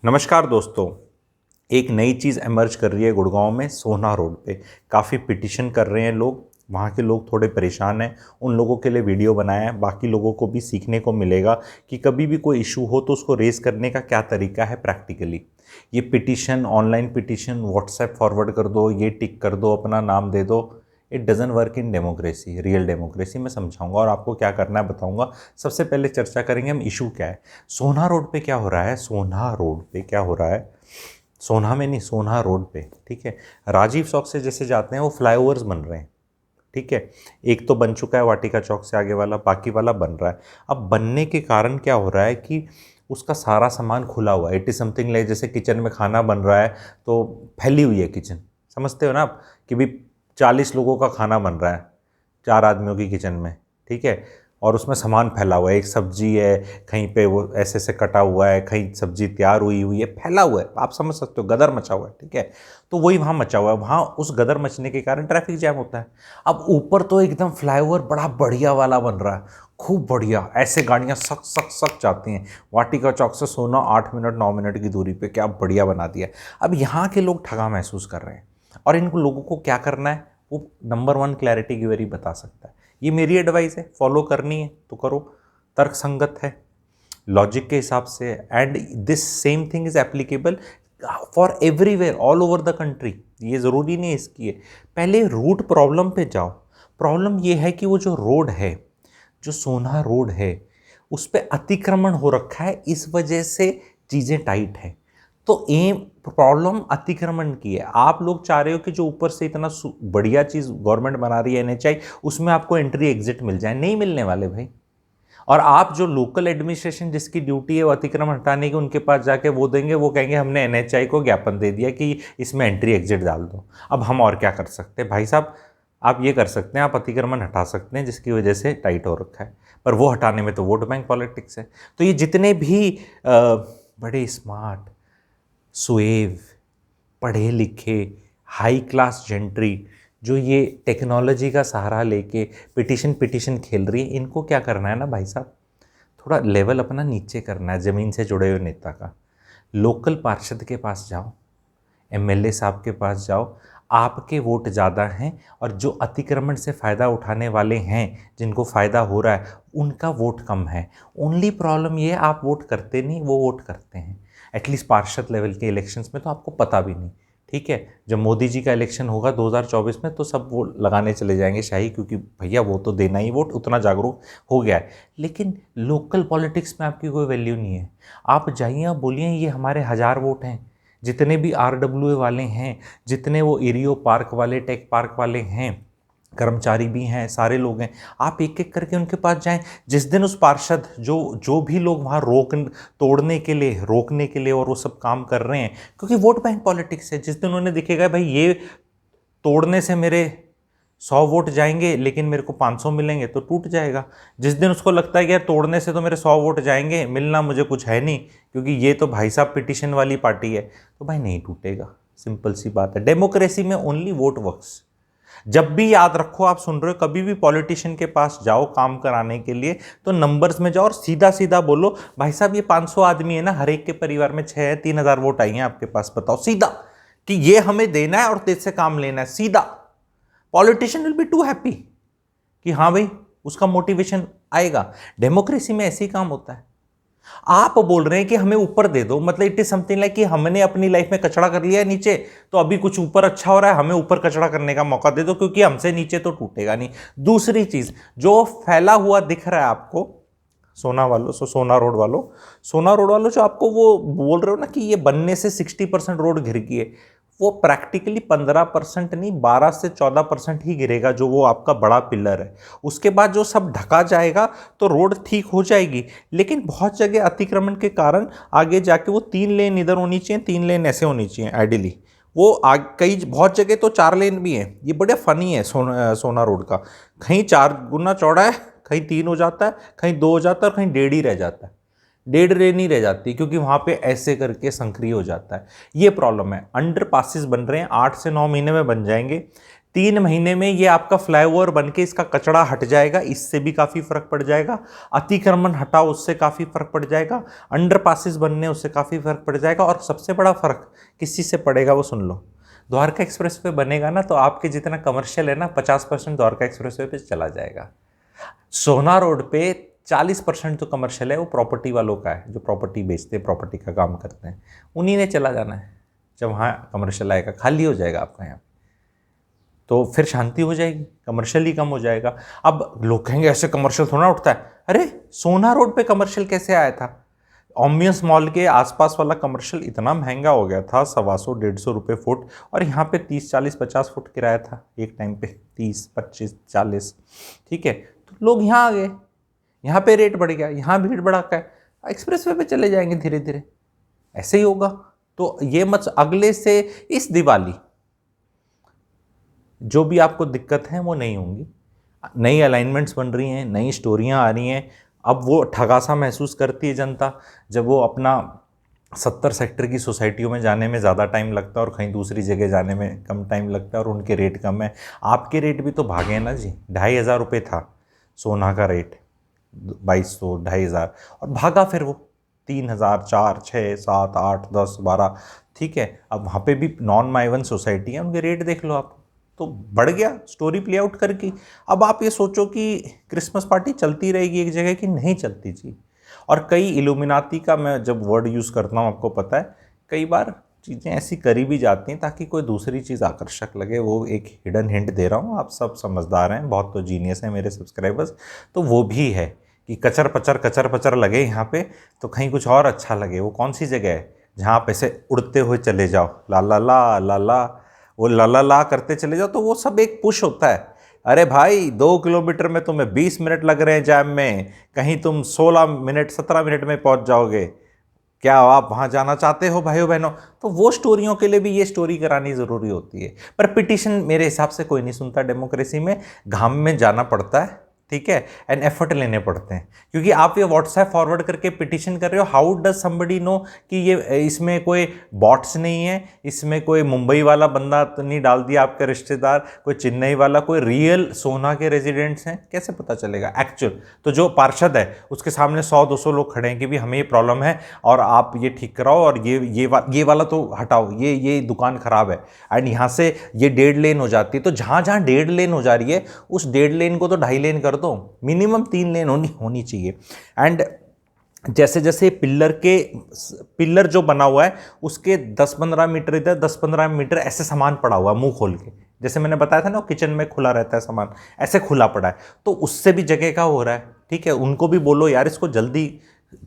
नमस्कार दोस्तों। एक नई चीज़ इमर्ज कर रही है गुड़गांव में सोना रोड पे। काफ़ी पिटिशन कर रहे हैं लोग, वहाँ के लोग थोड़े परेशान हैं। उन लोगों के लिए वीडियो बनाया है, बाकी लोगों को भी सीखने को मिलेगा कि कभी भी कोई इशू हो तो उसको रेज़ करने का क्या तरीका है प्रैक्टिकली। ये petition, online petition, WhatsApp forward कर दो, ये टिक कर दो, अपना नाम दे दो, it dozen work in democracy. Real democracy में समझाऊंगा और आपको क्या करना है बताऊंगा। सबसे पहले चर्चा करेंगे हम इशू क्या है। सोना रोड पे क्या हो रहा है, सोना रोड पे क्या हो रहा है, सोना में नहीं, सोना रोड पे, ठीक है। राजीव चौक से जैसे जाते हैं वो फ्लाईओवर्स बन रहे हैं, ठीक है। एक तो बन चुका है वाटिका चौक से आगे वाला, बाकी वाला बन रहा है। अब बनने के कारण क्या हो रहा है कि उसका सारा सामान खुला हुआ है। इट इज़ समथिंग लाइक जैसे किचन में खाना बन रहा है तो फैली हुई है किचन, समझते हो ना आप, कि भी 40 लोगों का खाना बन रहा है 4 आदमियों की किचन में, ठीक है। और उसमें सामान फैला हुआ है, एक सब्जी है, कहीं पे वो ऐसे से कटा हुआ है, कहीं सब्जी तैयार हुई हुई है, फैला हुआ है, आप समझ सकते हो, गदर मचा हुआ है, ठीक है। तो वही वहाँ मचा हुआ है, वहाँ उस गदर मचने के कारण ट्रैफिक जैम होता है। अब ऊपर तो एकदम फ्लाईओवर बड़ा बढ़िया वाला बन रहा है, खूब बढ़िया, ऐसे गाड़ियाँ सक सक सक जाती हैं। वाटिका चौक से सोना 8 मिनट 9 मिनट की दूरी पे, क्या बढ़िया बना दिया है। अब यहाँ के लोग ठगा महसूस कर रहे हैं और इन लोगों को क्या करना है वो नंबर 1 क्लैरिटी गिवर ही बता सकता है। ये मेरी एडवाइस है, फॉलो करनी है तो करो, तर्क संगत है, लॉजिक के हिसाब से। And this same thing is applicable for everywhere all over the country. ये ज़रूरी नहीं है इसकी है। पहले रूट प्रॉब्लम पे जाओ। प्रॉब्लम ये है कि वो जो रोड है, जो सोना रोड है, उस पर अतिक्रमण हो रखा है, इस वजह से चीज़ें टाइट हैं। तो एम प्रॉब्लम अतिक्रमण की है। आप लोग चाह रहे हो कि जो ऊपर से इतना बढ़िया चीज़ गवर्नमेंट बना रही है एनएचआई, उसमें आपको एंट्री एग्जिट मिल जाए, नहीं मिलने वाले भाई। और आप जो लोकल एडमिनिस्ट्रेशन जिसकी ड्यूटी है वो अतिक्रमण हटाने की, उनके पास जाके वो देंगे, वो कहेंगे हमने एनएचआई को ज्ञापन दे दिया कि इसमें एंट्री एग्जिट डाल दो। अब हम और क्या कर सकते हैं भाई साहब। आप ये कर सकते हैं, आप अतिक्रमण हटा सकते हैं जिसकी वजह से टाइट हो रखा है, पर वो हटाने में तो वोट बैंक पॉलिटिक्स है। तो ये जितने भी बड़े स्मार्ट, सुएव, पढ़े लिखे, हाई क्लास जेंट्री जो ये टेक्नोलॉजी का सहारा लेके पिटिशन पिटिशन खेल रही है, इनको क्या करना है ना भाई साहब, थोड़ा लेवल अपना नीचे करना है। ज़मीन से जुड़े हुए नेता का लोकल पार्षद के पास जाओ, एमएलए साहब के पास जाओ, आपके वोट ज़्यादा हैं और जो अतिक्रमण से फ़ायदा उठाने वाले हैं, जिनको फ़ायदा हो रहा है, उनका वोट कम है। ओनली प्रॉब्लम ये है आप वोट करते नहीं, वो वोट करते हैं। एटलीस्ट पार्षद लेवल के इलेक्शंस में तो आपको पता भी नहीं, ठीक है। जब मोदी जी का इलेक्शन होगा 2024 में तो सब वो लगाने चले जाएंगे शाही, क्योंकि भैया वो तो देना ही वोट, उतना जागरूक हो गया है। लेकिन लोकल पॉलिटिक्स में आपकी कोई वैल्यू नहीं है। आप जाइए, आप बोलिए ये हमारे 1000 वोट हैं, जितने भी आरडब्ल्यूए वाले हैं, जितने वो एरियो पार्क वाले, टेक पार्क वाले हैं, कर्मचारी भी हैं, सारे लोग हैं, आप एक एक करके उनके पास जाएं। जिस दिन उस पार्षद जो जो भी लोग वहाँ तोड़ने के लिए, रोकने के लिए और वो सब काम कर रहे हैं, क्योंकि वोट बैंक पॉलिटिक्स है, जिस दिन उन्हें दिखेगा भाई ये तोड़ने से मेरे 100 वोट जाएंगे लेकिन मेरे को 500 मिलेंगे, तो टूट जाएगा। जिस दिन उसको लगता है कि यार तोड़ने से तो मेरे 100 वोट जाएंगे, मिलना मुझे कुछ है नहीं, क्योंकि ये तो भाई साहब पिटिशन वाली पार्टी है, तो भाई नहीं टूटेगा। सिंपल सी बात है। डेमोक्रेसी में ओनली वोट वर्क्स। जब भी याद रखो, आप सुन रहे हो, कभी भी पॉलिटिशियन के पास जाओ काम कराने के लिए तो नंबर्स में जाओ और सीधा सीधा बोलो भाई साहब ये 500 आदमी है ना, हर एक के परिवार में 6 है, 3000 वोट आई हैं आपके पास, बताओ सीधा कि ये हमें देना है और तेज से काम लेना है, सीधा। Politician will be too happy कि हाँ भाई उसका मोटिवेशन आएगा। डेमोक्रेसी में ऐसे ही काम होता है। आप बोल रहे हैं कि हमें ऊपर दे दो, मतलब इट इज समथिंग लाइक कि हमने अपनी लाइफ में कचरा कर लिया है नीचे, तो अभी कुछ ऊपर अच्छा हो रहा है, हमें ऊपर कचरा करने का मौका दे दो, क्योंकि हमसे नीचे तो टूटेगा नहीं। दूसरी चीज, जो फैला हुआ दिख रहा है आपको, सोना वालों, सोना रोड वालों, सोना रोड वालों, जो आपको वो बोल रहे हो ना कि ये बनने से 60% रोड गिर गई है, वो प्रैक्टिकली 15% नहीं, 12 से 14% ही गिरेगा, जो वो आपका बड़ा पिलर है। उसके बाद जो सब ढका जाएगा तो रोड ठीक हो जाएगी। लेकिन बहुत जगह अतिक्रमण के कारण आगे जाके वो 3 लेन इधर होनी चाहिए, 3 लेन ऐसे होनी चाहिए आइडियली, वो कई बहुत जगह तो 4 लेन भी हैं। ये बड़ा फनी है सोना रोड का, कहीं 4 गुना चौड़ा है, कहीं 3 हो जाता है, कहीं 2 हो जाता है, और कहीं 1.5 ही रह जाता है, 1.5 लेन ही रह जाती है, क्योंकि वहाँ पे ऐसे करके संक्रिय हो जाता है। ये प्रॉब्लम है। अंडर पासिस बन रहे हैं, 8 से 9 महीने में बन जाएंगे। 3 महीने में ये आपका फ्लाईओवर बन के इसका कचरा हट जाएगा, इससे भी काफ़ी फर्क पड़ जाएगा। अतिक्रमण हटाओ, उससे काफ़ी फर्क पड़ जाएगा। अंडर पासिस बनने, उससे काफ़ी फर्क पड़ जाएगा। और सबसे बड़ा फर्क किस चीज़ से पड़ेगा वो सुन लो। द्वारका एक्सप्रेस वे बनेगा ना, तो आपके जितना कमर्शियल है ना 50% द्वारका एक्सप्रेस वे पे चला जाएगा। सोना रोड पे 40% जो कमर्शियल है वो प्रॉपर्टी वालों का है, जो प्रॉपर्टी बेचते हैं, प्रॉपर्टी का काम करते हैं, उन्हीं ने चला जाना है। जब वहाँ कमर्शियल आएगा, खाली हो जाएगा आपका यहाँ, तो फिर शांति हो जाएगी, कमर्शियल ही कम हो जाएगा। अब लोग कहेंगे ऐसे कमर्शियल थोड़ा उठता है। अरे सोना रोड पे कमर्शियल कैसे आया था? ओमियस मॉल के आसपास वाला कमर्शियल इतना महंगा हो गया था, 125-150 रुपये फुट, और यहाँ पे 30-40-50 फुट किराया था एक टाइम पे, 30-25-40। ठीक है, तो लोग यहाँ आ गए, यहाँ पे रेट बढ़ गया, यहाँ भीड़ भड़ाका है, एक्सप्रेस वे पे चले जाएंगे धीरे धीरे, ऐसे ही होगा। तो ये मत, अगले से इस दिवाली जो भी आपको दिक्कत है वो नहीं होंगी। नई अलाइनमेंट्स बन रही हैं, नई स्टोरियां आ रही हैं। अब वो ठगासा महसूस करती है जनता जब वो अपना 70 सेक्टर की सोसाइटियों में जाने में ज़्यादा टाइम लगता है और कहीं दूसरी जगह जाने में कम टाइम लगता है, और उनके रेट कम है। आपके रेट भी तो भागे हैं ना जी। 2500 रुपये था सोना का रेट, 2200, 2500, और भागा फिर वो 3000, 4, 6, 7, 8, 10, 12। ठीक है, अब वहाँ पे भी नॉन माइवन सोसाइटी है, उनके रेट देख लो आप, तो बढ़ गया स्टोरी प्ले आउट करके। अब आप ये सोचो कि क्रिसमस पार्टी चलती रहेगी एक जगह की? नहीं चलती जी। और कई इल्यूमिनाती का मैं जब वर्ड यूज़ करता हूँ, आपको पता है, कई बार चीज़ें ऐसी करी भी जाती हैं ताकि कोई दूसरी चीज़ आकर्षक लगे। वो एक हिडन हिंट दे रहा हूँ, आप सब समझदार हैं, बहुत तो जीनियस हैं मेरे सब्सक्राइबर्स। तो वो भी है कि कचर पचर लगे यहाँ पे, तो कहीं कुछ और अच्छा लगे। वो कौन सी जगह है जहाँ आप ऐसे उड़ते हुए चले जाओ, ला ला ला ला ला, वो ला ला ला करते चले जाओ, तो वो सब एक पुश होता है। अरे भाई 2 किलोमीटर में तुम्हें 20 मिनट लग रहे हैं जैम में, कहीं तुम 16 मिनट 17 मिनट में पहुंच जाओगे। क्या आप वहां जाना चाहते हो भाइयों बहनों? तो वो स्टोरियों के लिए भी ये स्टोरी करानी ज़रूरी होती है। पर पिटिशन मेरे हिसाब से कोई नहीं सुनता डेमोक्रेसी में, घाम में जाना पड़ता है, ठीक है, एंड एफर्ट लेने पड़ते हैं। क्योंकि आप ये व्हाट्सएप फॉरवर्ड करके पिटिशन कर रहे हो, हाउ डज समबडी नो कि ये इसमें कोई बॉट्स नहीं है, इसमें कोई मुंबई वाला बंदा तो नहीं डाल दिया आपका रिश्तेदार, कोई चेन्नई वाला, कोई रियल सोना के रेजिडेंट्स हैं, कैसे पता चलेगा एक्चुअल? तो जो पार्षद है उसके सामने 100-200 लोग खड़े हैं कि भी हमें ये प्रॉब्लम है और आप ये ठीक कराओ, और ये वाला तो हटाओ, ये दुकान खराब है, एंड यहाँ से ये 1.5 लेन हो जाती है। तो जहाँ जहाँ 1.5 लेन हो जा रही है उस 1.5 लेन को तो 2.5 लेन कर दो, मिनिमम 3 लेन होनी चाहिए। एंड जैसे जैसे पिल्लर जो बना हुआ है उसके 10-15 मीटर इधर, 10-15 मीटर ऐसे सामान पड़ा हुआ है मुंह खोल के, जैसे मैंने बताया था ना, किचन में खुला रहता है सामान, ऐसे खुला पड़ा है, तो उससे भी जगह का हो रहा है। ठीक है, उनको भी बोलो यार इसको जल्दी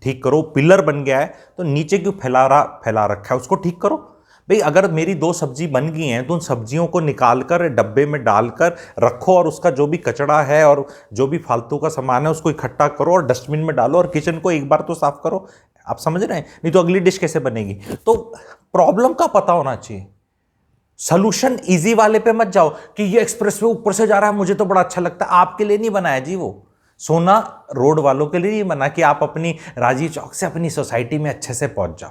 ठीक करो, पिलर बन गया है तो नीचे क्यों फैला रखा है, उसको ठीक करो भाई। अगर मेरी 2 सब्जी बन गई हैं तो उन सब्जियों को निकालकर डब्बे में डालकर रखो, और उसका जो भी कचरा है और जो भी फालतू का सामान है उसको इकट्ठा करो और डस्टबिन में डालो, और किचन को एक बार तो साफ करो। आप समझ रहे हैं? नहीं तो अगली डिश कैसे बनेगी? तो प्रॉब्लम का पता होना चाहिए, सोल्यूशन इजी वाले पे मत जाओ कि ये एक्सप्रेसवे ऊपर से जा रहा है मुझे तो बड़ा अच्छा लगता है। आपके लिए नहीं बनाया जी, वो सोना रोड वालों के लिए नहीं बना कि आप अपनी राजीव चौक से अपनी सोसाइटी में अच्छे से पहुंच जाओ।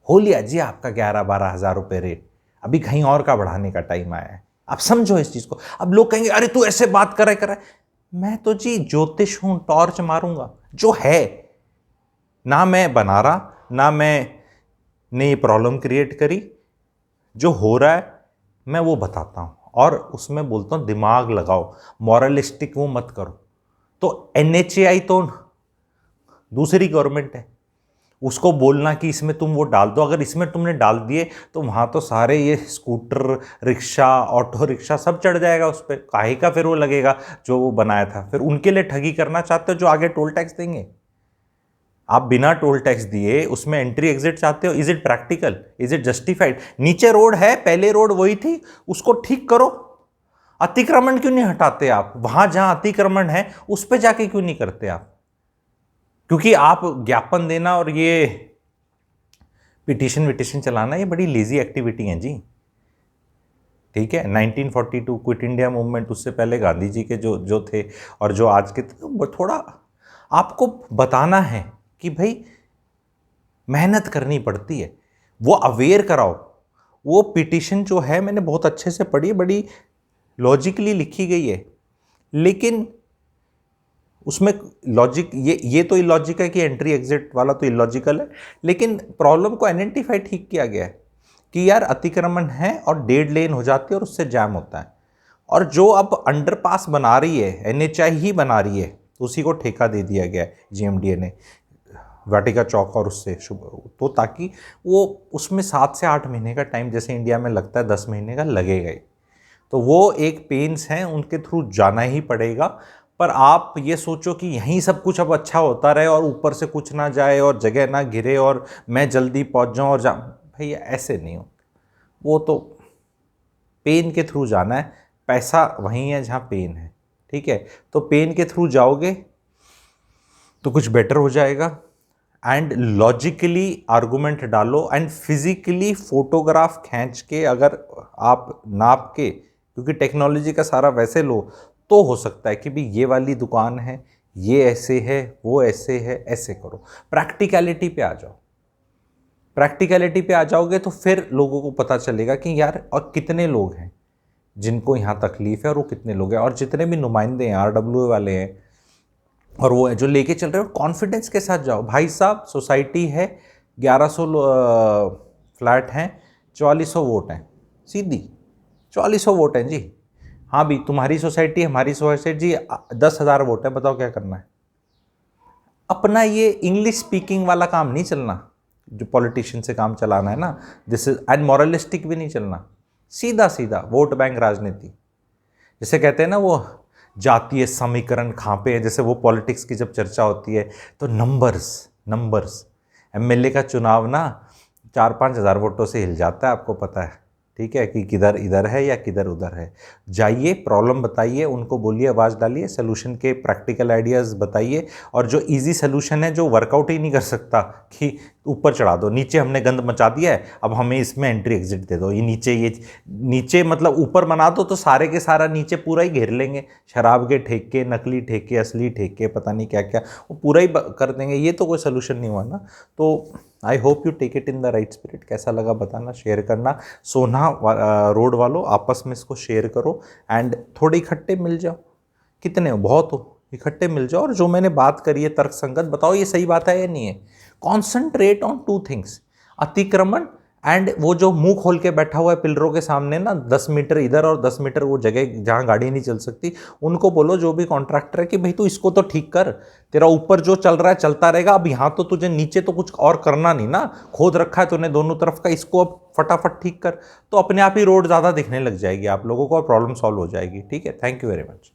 हो लिया जी आपका 11-12 हज़ार रुपये रेट, अभी कहीं और का बढ़ाने का टाइम आया है। आप समझो इस चीज़ को। अब लोग कहेंगे अरे तू ऐसे बात करे, मैं तो जी ज्योतिष हूं, टॉर्च मारूंगा जो है ना, मैं बना रहा ना मैंने ये प्रॉब्लम क्रिएट करी, जो हो रहा है मैं वो बताता हूँ, और उसमें बोलता हूँ दिमाग लगाओ, मॉरलिस्टिक वो मत करो। तो NHAI तो दूसरी गवर्नमेंट है, उसको बोलना कि इसमें तुम वो डाल दो, अगर इसमें तुमने डाल दिए तो वहाँ तो सारे ये स्कूटर, रिक्शा, ऑटो रिक्शा सब चढ़ जाएगा उस पर, काहे का फिर वो लगेगा जो वो बनाया था। फिर उनके लिए ठगी करना चाहते हो जो आगे टोल टैक्स देंगे? आप बिना टोल टैक्स दिए उसमें एंट्री एग्जिट चाहते हो? Is it practical? Is it justified? नीचे रोड है, पहले रोड वही थी, उसको ठीक करो। अतिक्रमण क्यों नहीं हटाते आप? वहां जहां अतिक्रमण है उस पर जाके क्यों नहीं करते आप? क्योंकि आप ज्ञापन देना और ये पिटिशन चलाना ये बड़ी लेजी एक्टिविटी है जी। ठीक है, 1942 क्विट इंडिया मूवमेंट, उससे पहले गांधी जी के जो थे और जो आज के थे, थोड़ा आपको बताना है कि भाई मेहनत करनी पड़ती है, वो अवेयर कराओ। वो पिटिशन जो है मैंने बहुत अच्छे से पढ़ी, बड़ी लॉजिकली लिखी गई है, लेकिन उसमें लॉजिक ये तो इलॉजिक है कि एंट्री एग्जिट वाला तो इलॉजिकल है, लेकिन प्रॉब्लम को आइडेंटिफाई ठीक किया गया है कि यार अतिक्रमण है और डेड लेन हो जाती है और उससे जैम होता है। और जो अब अंडरपास बना रही है एनएचआई ही बना रही है, उसी को ठेका दे दिया गया है जीएमडीए ने, वाटिका चौक और उससे तो ताकि वो उसमें 7 से 8 महीने का टाइम जैसे इंडिया में लगता है 10 महीने का लगेगा ही। तो वो एक पेन्स हैं, उनके थ्रू जाना ही पड़ेगा। पर आप ये सोचो कि यहीं सब कुछ अब अच्छा होता रहे और ऊपर से कुछ ना जाए और जगह ना घिरे और मैं जल्दी पहुंच जाऊं और भैया ऐसे नहीं हो। वो तो पेन के थ्रू जाना है, पैसा वहीं है जहाँ पेन है, ठीक है। तो पेन के थ्रू जाओगे तो कुछ बेटर हो जाएगा। एंड लॉजिकली आर्गूमेंट डालो एंड फिजिकली फोटोग्राफ खींच के अगर आप नाप के, क्योंकि टेक्नोलॉजी का सारा वैसे लो तो हो सकता है कि भी ये वाली दुकान है, ये ऐसे है, वो ऐसे है, ऐसे करो। प्रैक्टिकलिटी पे आ जाओ, प्रैक्टिकलिटी पे आ जाओगे तो फिर लोगों को पता चलेगा कि यार और कितने लोग हैं जिनको यहाँ तकलीफ है और वो कितने लोग हैं। और जितने भी नुमाइंदे हैं आरडब्ल्यू वाले हैं और वो है जो लेके चल रहे हो, कॉन्फिडेंस के साथ जाओ। भाई साहब सोसाइटी है, 1100 फ्लैट हैं, 4400 वोट हैं, सीधी 4400 वोट हैं जी। हाँ भी तुम्हारी सोसाइटी हमारी सोसाइटी जी 10,000 वोट है, बताओ क्या करना है। अपना ये इंग्लिश स्पीकिंग वाला काम नहीं चलना जो पॉलिटिशियन से काम चलाना है ना, दिस इज एंड मॉरलिस्टिक भी नहीं चलना, सीधा सीधा वोट बैंक राजनीति। जैसे कहते हैं ना वो जातीय समीकरण कहाँ पे है, जैसे वो पॉलिटिक्स की जब चर्चा होती है तो नंबर्स एमएलए का चुनाव ना 4-5 हज़ार वोटों से हिल जाता है, आपको पता है, ठीक है, कि किधर इधर है या किधर उधर है। जाइए, प्रॉब्लम बताइए, उनको बोलिए, आवाज़ डालिए, सोल्यूशन के प्रैक्टिकल आइडियाज़ बताइए। और जो इजी सोल्यूशन है जो वर्कआउट ही नहीं कर सकता कि ऊपर चढ़ा दो, नीचे हमने गंद मचा दिया है अब हमें इसमें एंट्री एग्जिट दे दो, ये नीचे मतलब ऊपर बना दो तो सारे के सारा नीचे पूरा ही घेर लेंगे, शराब के ठेके, नकली ठेके, असली ठेके, पता नहीं क्या क्या, वो पूरा ही कर देंगे। ये तो कोई सोल्यूशन नहीं हुआ ना। तो I hope you take it in the right spirit. कैसा लगा बताना, शेयर करना। सोना रोड वालों आपस में इसको शेयर करो एंड थोड़े इकट्ठे मिल जाओ, कितने हो, बहुत हो, इकट्ठे मिल जाओ और जो मैंने बात करी है तर्कसंगत बताओ ये सही बात है या नहीं है। कॉन्सेंट्रेट ऑन 2 थिंग्स, अतिक्रमण एंड वो जो मुंह खोल के बैठा हुआ है पिलरों के सामने ना, 10 मीटर इधर और 10 मीटर वो जगह जहाँ गाड़ी नहीं चल सकती, उनको बोलो जो भी कॉन्ट्रैक्टर है कि भाई तू इसको तो ठीक कर, तेरा ऊपर जो चल रहा है चलता रहेगा, अब यहाँ तो तुझे नीचे तो कुछ और करना नहीं ना, खोद रखा है तूने दोनों तरफ का, इसको अब फटाफट ठीक कर। तो अपने आप ही रोड ज़्यादा दिखने लग जाएगी आप लोगों को और प्रॉब्लम सॉल्व हो जाएगी। ठीक है, थैंक यू वेरी मच।